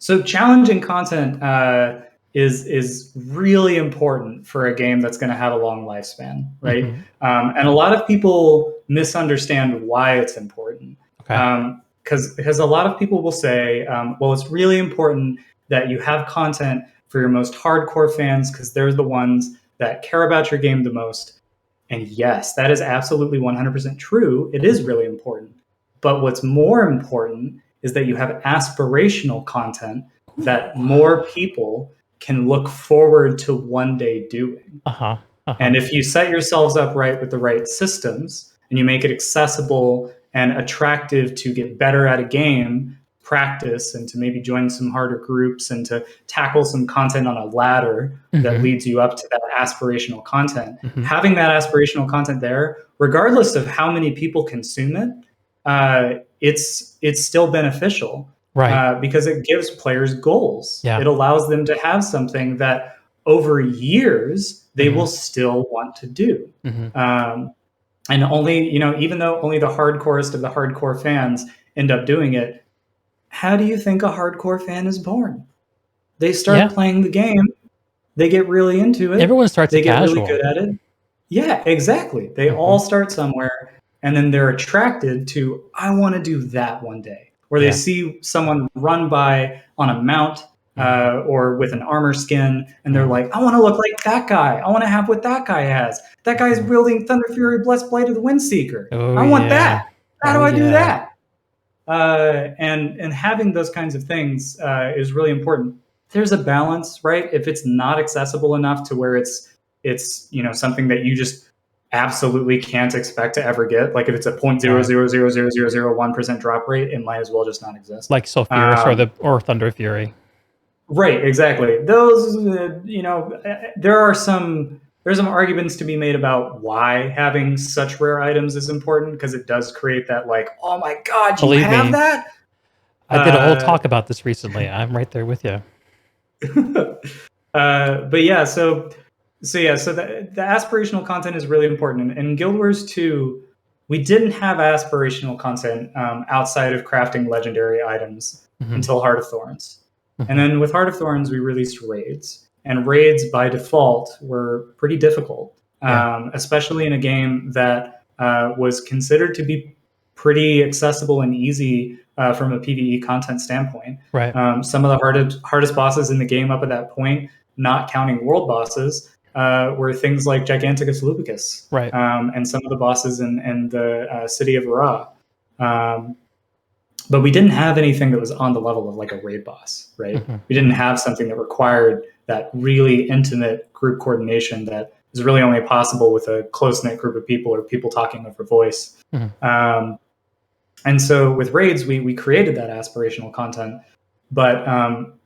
So challenging content is really important for a game that's going to have a long lifespan, right? Hmm. And a lot of people misunderstand why it's important. Okay. Because a lot of people will say, well, it's really important that you have content for your most hardcore fans because they're the ones that care about your game the most. And yes, that is absolutely 100% true. It is really important. But what's more important is that you have aspirational content that more people can look forward to one day doing. Uh-huh. Uh-huh. And if you set yourselves up right with the right systems and you make it accessible and attractive to get better at a game, practice, and to maybe join some harder groups and to tackle some content on a ladder that Hmm. leads you up to that aspirational content, Hmm. having that aspirational content there, regardless of how many people consume it, it's still beneficial Right. because it gives players goals. Yeah. It allows them to have something that over years they Hmm. will still want to do. Hmm. Um, and only, even though only the hardcorest of the hardcore fans end up doing it, how do you think a hardcore fan is born? They start Yeah. playing the game, they get really into it, Everyone starts a they get really good casual. at it. Yeah, exactly. They Hmm. all start somewhere and then they're attracted to, I want to do that one day. Or they Yeah. see someone run by on a mount Hmm. or with an armor skin and they're Hmm. like, I want to look like that guy. I want to have what that guy has. That guy's Hmm. wielding Thunder Fury Blessed Blade of the Windseeker. Oh I want yeah. that. How do Oh I do yeah. that? And having those kinds of things is really important. There's a balance, right? If it's not accessible enough to where it's something that you just absolutely can't expect to ever get, like if it's a Right. 0.000001% drop rate, it might as well just not exist. Like Sulfurus Um, or Thunder Fury. right, exactly. Those, there's some arguments to be made about why having such rare items is important because it does create that like, oh my god, you Believe have me, that. I did a whole Uh, talk about this recently. I'm right there with you. but yeah, so the aspirational content is really important. And in Guild Wars 2, we didn't have aspirational content outside of crafting legendary items Hmm. until Heart of Thorns. And Hmm. then with Heart of Thorns, we released raids. And raids by default were pretty difficult, Yeah. especially in a game that was considered to be pretty accessible and easy from a PvE content standpoint. Right. Some of the hardest bosses in the game up at that point, not counting world bosses, were things like Giganticus Lupicus Right. and some of the bosses in the city of Ra. Um, but we didn't have anything that was on the level of like a raid boss, right? Hmm. We didn't Hmm. have something that required that really intimate group coordination that is really only possible with a close knit group of people or people talking over voice. Hmm. Um, and so with raids, we created that aspirational content. But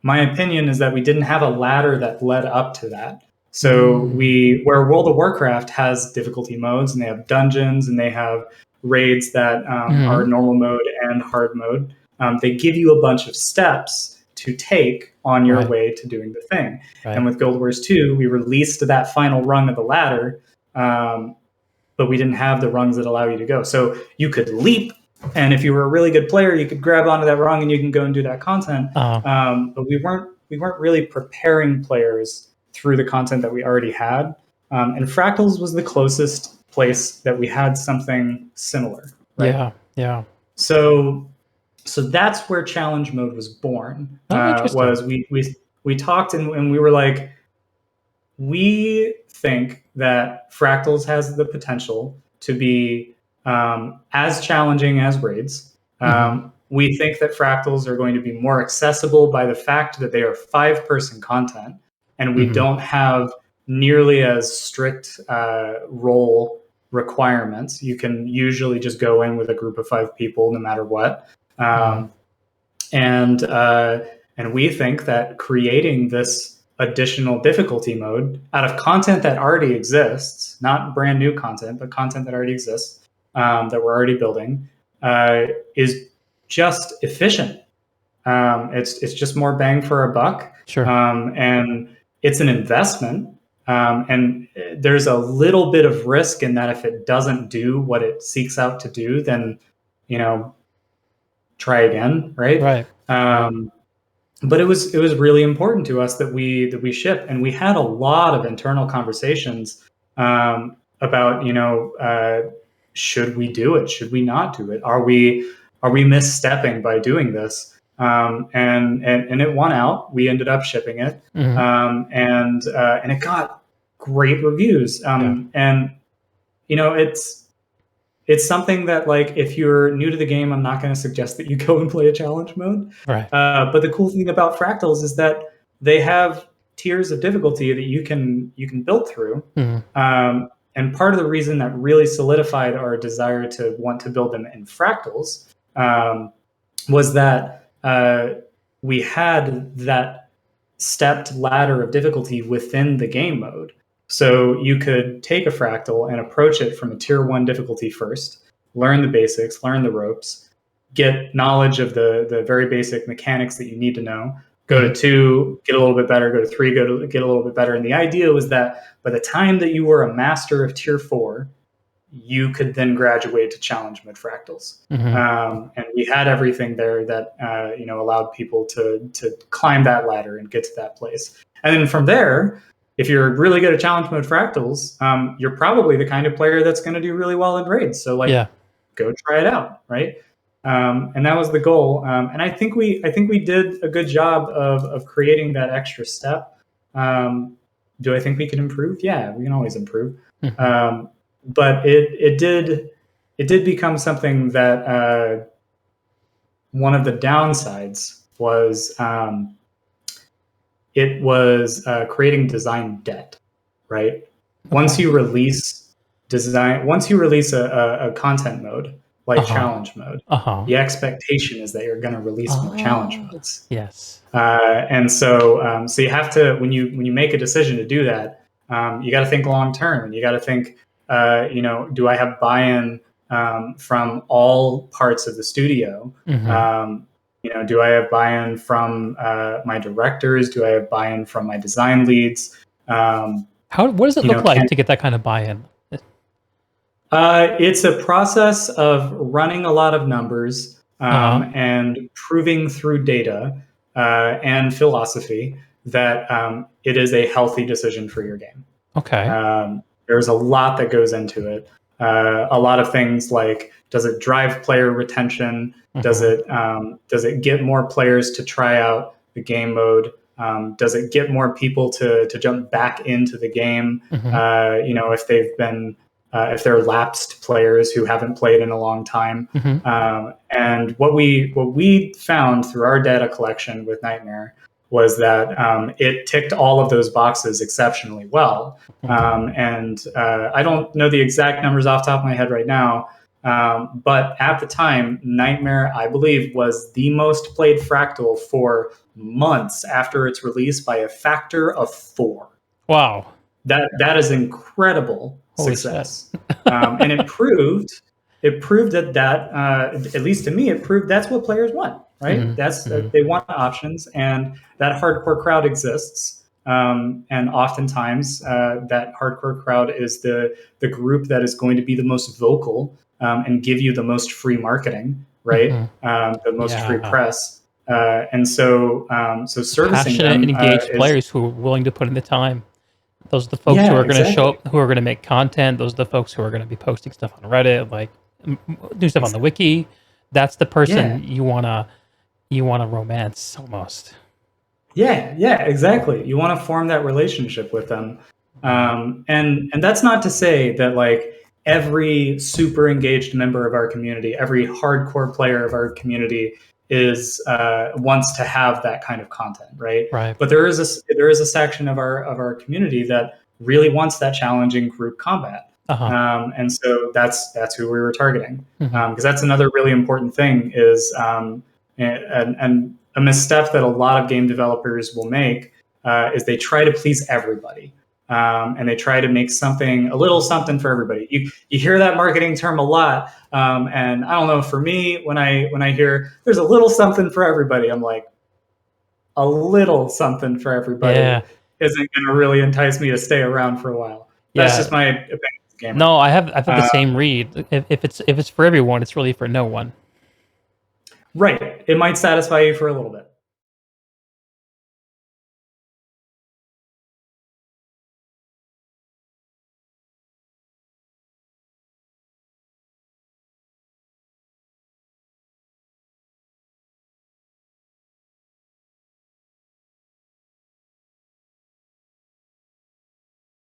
my opinion is that we didn't have a ladder that led up to that. So Mm. where World of Warcraft has difficulty modes and they have dungeons and they have raids that are Hmm. normal mode and hard mode, they give you a bunch of steps to take on your Right. way to doing the thing. And Right. with Guild Wars 2, we released that final rung of the ladder, but we didn't have the rungs that allow you to go. So you could leap, and if you were a really good player, you could grab onto that rung and you can go and do that content. Uh, But we weren't really preparing players through the content that we already had. And Fractals was the closest place that we had something similar, right? yeah. Yeah. So that's where challenge mode was born. Oh, interesting. Was we talked and we were like, we think that Fractals has the potential to be as challenging as raids. Hmm. We think that Fractals are going to be more accessible by the fact that they are 5-person content, and we Hmm. don't have nearly as strict role requirements. You can usually just go in with a group of 5 people, no matter what. Hmm. Um, and uh, and we think that creating this additional difficulty mode out of content that already exists, not brand new content, but content that already exists, that we're already building, is just efficient. It's just more bang for a buck, Sure. and it's an investment. And there's a little bit of risk in that if it doesn't do what it seeks out to do, then you know try again, right? Right. Right. Um, but it was really important to us that we ship, and we had a lot of internal conversations about, should we do it? Should we not do it? Are we misstepping by doing this? And it won out. We ended up shipping it, Mhm. and it got great reviews. Yeah. And it's something that, like, if you're new to the game, I'm not going to suggest that you go and play a challenge mode. Right. But the cool thing about fractals is that they have tiers of difficulty that you can build through. Mhm. And part of the reason that really solidified our desire to want to build them in fractals was that we had that stepped ladder of difficulty within the game mode. So you could take a fractal and approach it from a tier 1 difficulty first, learn the basics, learn the ropes, get knowledge of the very basic mechanics that you need to know. Go Mhm. to 2, get a little bit better. Go to 3, get a little bit better. And the idea was that by the time that you were a master of tier 4, you could then graduate to challenge mode fractals. Mhm. And we had everything there that allowed people to climb that ladder and get to that place. And then from there, if you're really good at challenge mode fractals, you're probably the kind of player that's going to do really well in raids. So, like, Yeah. go try it out, right? And that was the goal. And I think we did a good job of creating that extra step. Do I think we can improve? Yeah, we can always improve. Mhm. Um, but it did become something that one of the downsides was it was creating design debt, right? Once Okay. you release once you release a content mode like Uh-huh. challenge mode, Uh-huh. the expectation is that you're going to release more challenge Oh. modes. Yes. And so you have to, when you make a decision to do that, you got to think long term, and you got to think, do I have buy-in from all parts of the studio? Mhm. Do I have buy-in from my directors? Do I have buy-in from my design leads? Um, What does it look like can to get that kind of buy-in? It's a process of running a lot of numbers Uh-huh. and proving through data and philosophy that it is a healthy decision for your game. Okay. There's a lot that goes into it. A lot of things like, does it drive player retention? Does Mhm. it get more players to try out the game mode? Does it get more people to jump back into the game? Mhm. If they're lapsed players who haven't played in a long time. Mhm. And what we found through our data collection with Nightmare was that it ticked all of those boxes exceptionally well. Mhm. And I don't know the exact numbers off the top of my head right now, but at the time, Nightmare, I believe, was the most played fractal for months after its release by a factor of 4. Wow. That is incredible Holy shit. success. And it proved that at least to me, it proved that's what players want, right? Mhm. That's Mhm. they want options, and that hardcore crowd exists. And oftentimes, that hardcore crowd is the group that is going to be the most vocal and give you the most free marketing, right? Mhm. The most free Yeah. press. And so servicing Passionate and them engaged is players who are willing to put in the time. Those are the folks who yeah, are gonna show exactly. up, who are gonna make content. Those are the folks who are gonna be posting stuff on Reddit, like, do stuff on the wiki. That's the Yeah, person you wanna romance almost. yeah, exactly. You want to form that relationship with them, Mhm. and that's not to say that, like, every super engaged member of our community, every hardcore player of our community is wants to have that kind of content, right? Right. But there is a section of our community that really wants that challenging group combat, Uh-huh. and so that's who we were targeting, Mhm. because that's another really important thing is and a misstep that a lot of game developers will make is they try to please everybody. And they try to make a little something for everybody. You hear that marketing term a lot, and I don't know. For me, when I hear there's a little something for everybody, I'm like, a little something for everybody Yeah. isn't going to really entice me to stay around for a while. That's just Yeah. my opinion as a gamer. No, I've had the Uh, same read. If it's for everyone, it's really for no one. right. It might satisfy you for a little bit.